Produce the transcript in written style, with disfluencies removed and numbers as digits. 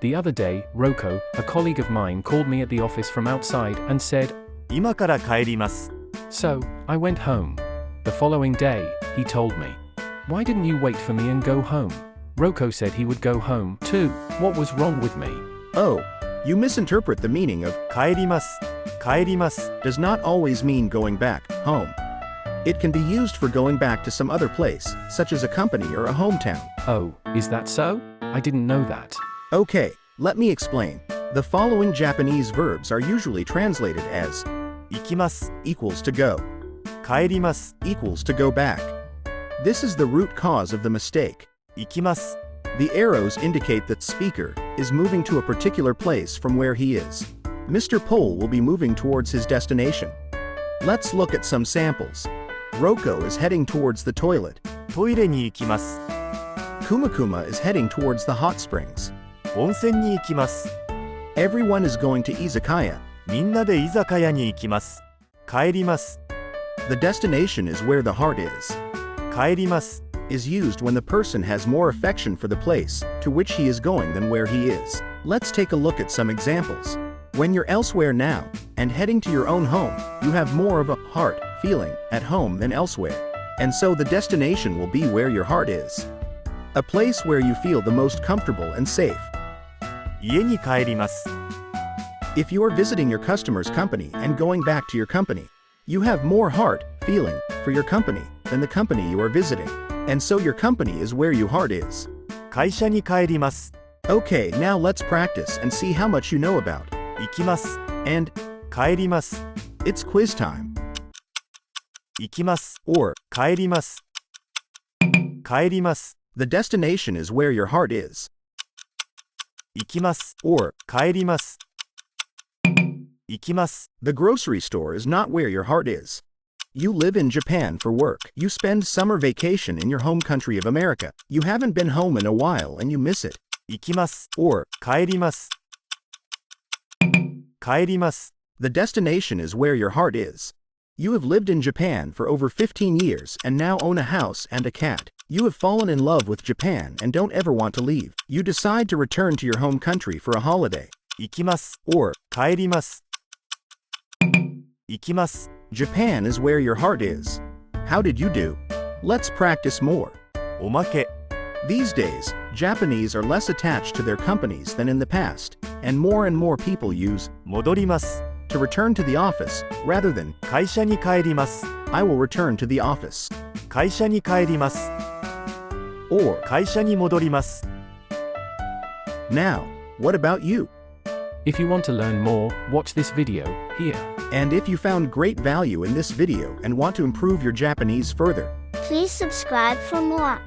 The other day, Roko, a colleague of mine, called me at the office from outside and said, 今から帰ります。 So, I went home. The following day, he told me, Why didn't you wait for me and go home? Roko said he would go home, too. What was wrong with me? Oh, you misinterpret the meaning of 帰ります。帰ります。 does not always mean going back, home. It can be used for going back to some other place, such as a company or a hometown. Oh, is that so? I didn't know that. Okay, let me explain. The following Japanese verbs are usually translated as 行きます。 equals to go, 帰ります。 equals to go back. This is the root cause of the mistake. 行きます。 The arrows indicate that speaker is moving to a particular place from where he is. Mr. Pole will be moving towards his destination. Let's look at some samples. Roko is heading towards the toilet. トイレに行きます。 Kumakuma is heading towards the hot springs. 温泉に行きます。 Everyone is going to izakaya. みんなで居酒屋に行きます。帰ります。 The destination is where the heart is. 帰ります。 Is used when the person has more affection for the place to which he is going than where he is. Let's take a look at some examples. When you're elsewhere now and heading to your own home, you have more of a heart feeling at home than elsewhere. And so the destination will be where your heart is. A place where you feel the most comfortable and safe. 家に帰ります。 If you are visiting your customer's company and going back to your company, you have more heart feeling for your company than the company you are visiting. And so your company is where your heart is. 会社に帰ります。 Okay, now let's practice and see how much you know about. 行きます。 And 帰ります。 it's quiz time. 行きます。 Or, 帰ります。帰ります。 the destination is where your heart is. 行きます。 Or, 帰ります。行きます。 the grocery store is not where your heart is. You live in Japan for work. You spend summer vacation in your home country of America. You haven't been home in a while and you miss it. 行きます。 Or, 帰ります。帰ります。 the destination is where your heart is. You have lived in Japan for over 15 years and now own a house and a cat. You have fallen in love with Japan and don't ever want to leave. You decide to return to your home country for a holiday. 行きます。 Or, 帰ります。行きます。 Japan is where your heart is. How did you do? Let's practice more. おまけ。 These days, Japanese are less attached to their companies than in the past, and more people use 戻ります。 to return to the office rather than 会社に帰ります。 I will return to the office. 会社に帰ります。 Or, 会社に戻ります。 now, what about you? If you want to learn more, watch this video, here. And if you found great value in this video and want to improve your Japanese further, Please subscribe for more.